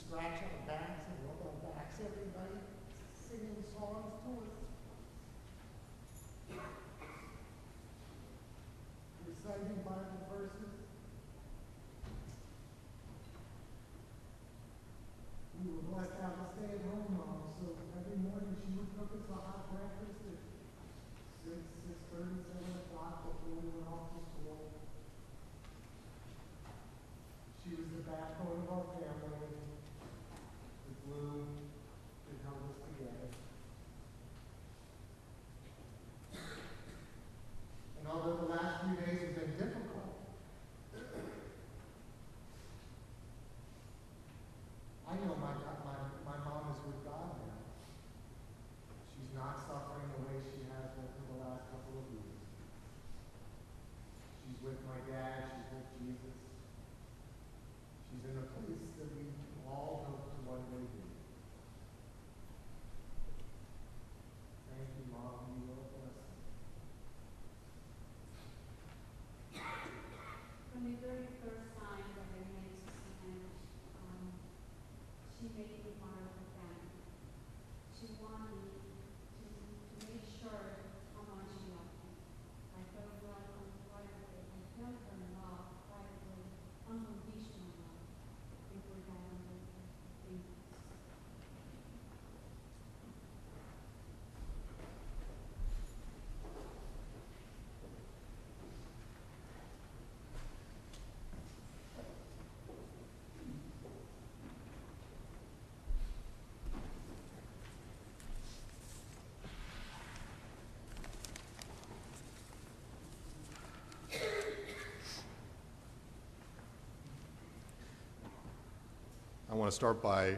scratch our backs and rub our backs every night, singing songs to us, reciting Bible verses. We were blessed to have a stay-at-home mom, so every morning she would cook us a hot breakfast at 6:30, 7 o'clock before we went off to school. She was the backbone of our family, the glue that held us together. And although the last few days have been difficult, I know my mom is with God now. She's not suffering the way she has been for the last couple of weeks. She's with my dad, she's with Jesus. She's in a place that we all hope to one day be. Thank you, Mom. You are a blessing. From the very first time that I made Spanish, she made me part of the family. She wanted me to make sure how much she loved me. I felt welcome right away. I felt her love right away, unconditional love. Before that, thank you. I want to start by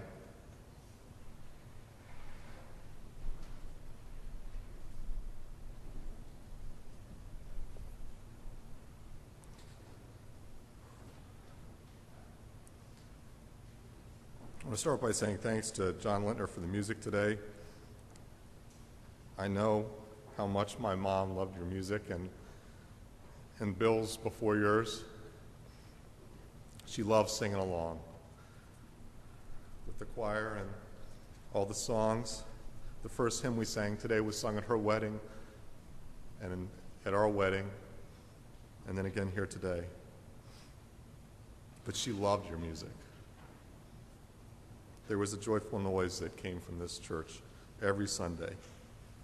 saying thanks to John Lintner for the music today. I know how much my mom loved your music and Bill's before yours. She loved singing along with the choir and all the songs. The first hymn we sang today was sung at her wedding and at our wedding, and then again here today. But she loved your music. There was a joyful noise that came from this church every Sunday,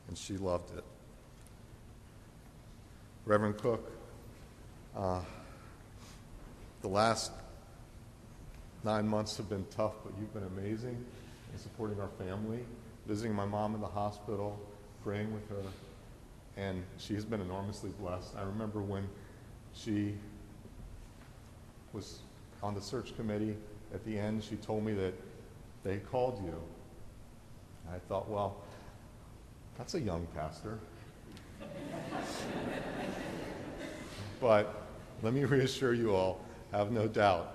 and she loved it. Reverend Cook, the last 9 months have been tough, but you've been amazing in supporting our family, visiting my mom in the hospital, praying with her, and she has been enormously blessed. I remember when she was on the search committee, at the end, she told me that they called you. And I thought, well, that's a young pastor. But let me reassure you all, have no doubt,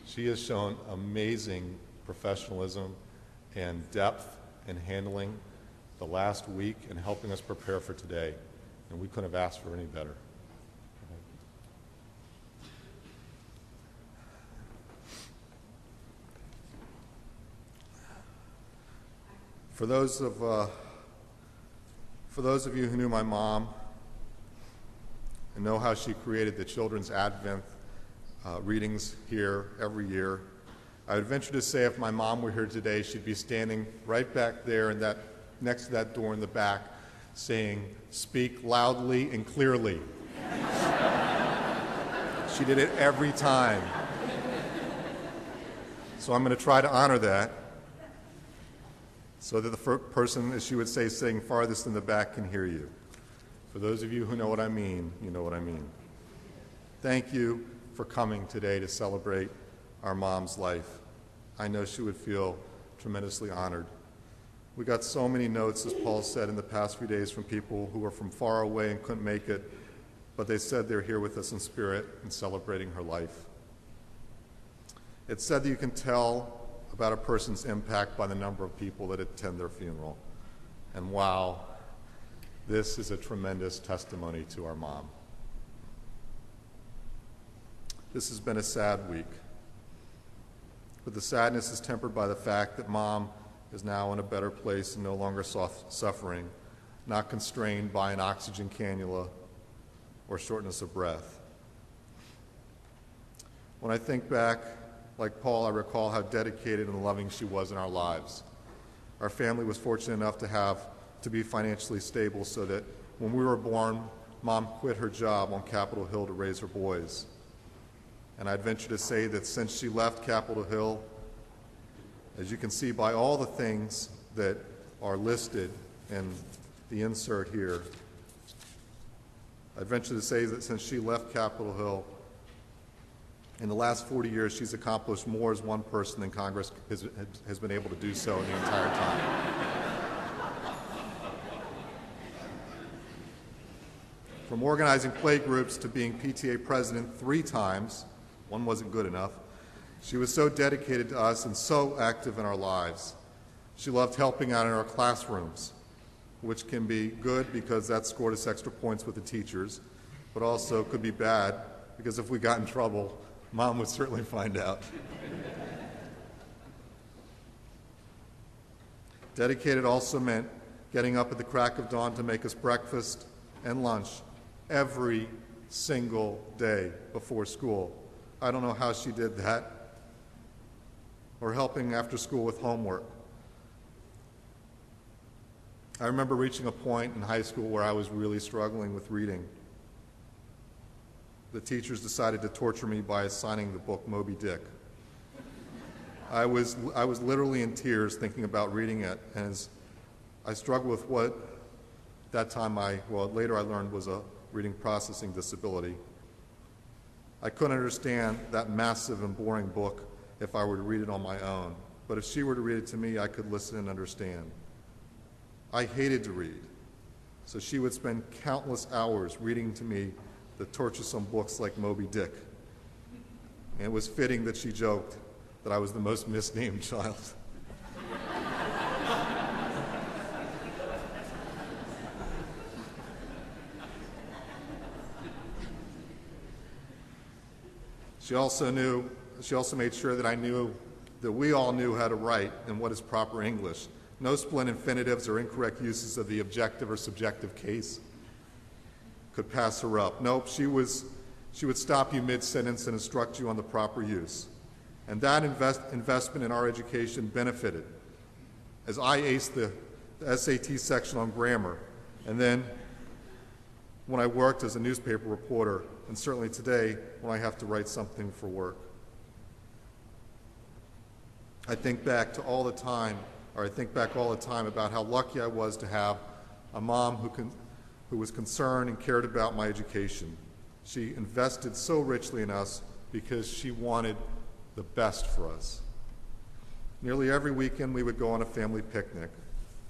she has shown amazing professionalism and depth in handling the last week and helping us prepare for today. And we couldn't have asked for any better. For those of you who knew my mom and know how she created the Children's Advent readings here every year, I would venture to say if my mom were here today, she'd be standing right back there in that, next to that door in the back saying, "Speak loudly and clearly." She did it every time. So I'm going to try to honor that, so that the first person, as she would say, sitting farthest in the back can hear you. For those of you who know what I mean, you know what I mean. Thank you for coming today to celebrate our mom's life. I know she would feel tremendously honored. We got so many notes, as Paul said, in the past few days from people who were from far away and couldn't make it, but they said they're here with us in spirit and celebrating her life. It's said that you can tell about a person's impact by the number of people that attend their funeral. And wow, this is a tremendous testimony to our mom. This has been a sad week. but the sadness is tempered by the fact that Mom is now in a better place and no longer suffering, not constrained by an oxygen cannula or shortness of breath. When I think back, like Paul, I recall how dedicated and loving she was in our lives. Our family was fortunate enough to be financially stable so that when we were born, Mom quit her job on Capitol Hill to raise her boys. And I'd venture to say that since she left Capitol Hill, as you can see by all the things that are listed in the insert here, I'd venture to say that since she left Capitol Hill, in the last 40 years, she's accomplished more as one person than Congress has been able to do so in the entire time. From organizing play groups to being PTA president 3 times, one wasn't good enough, she was so dedicated to us and so active in our lives. She loved helping out in our classrooms, which can be good because that scored us extra points with the teachers, but also could be bad because if we got in trouble, Mom would certainly find out. Dedicated also meant getting up at the crack of dawn to make us breakfast and lunch every single day before school. I don't know how she did that. Or helping after school with homework. I remember reaching a point in high school where I was really struggling with reading. The teachers decided to torture me by assigning the book Moby Dick. I was literally in tears thinking about reading it, and as I struggled with what at that time later I learned was a reading processing disability. I couldn't understand that massive and boring book if I were to read it on my own, but if she were to read it to me, I could listen and understand. I hated to read, so she would spend countless hours reading to me the torturesome books like Moby Dick. And it was fitting that she joked that I was the most misnamed child. She also made sure that we all knew how to write and what is proper English. No splint infinitives or incorrect uses of the objective or subjective case could pass her up. Nope, she would stop you mid-sentence and instruct you on the proper use. And that investment in our education benefited, as I aced the SAT section on grammar, and then when I worked as a newspaper reporter, and certainly today when I have to write something for work. I think back all the time about how lucky I was to have a mom who was concerned and cared about my education. She invested so richly in us because she wanted the best for us. Nearly every weekend we would go on a family picnic,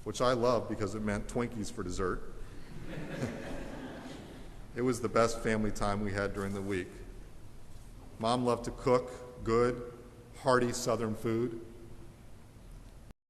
which I loved because it meant Twinkies for dessert. It was the best family time we had during the week. Mom loved to cook good, hearty Southern food.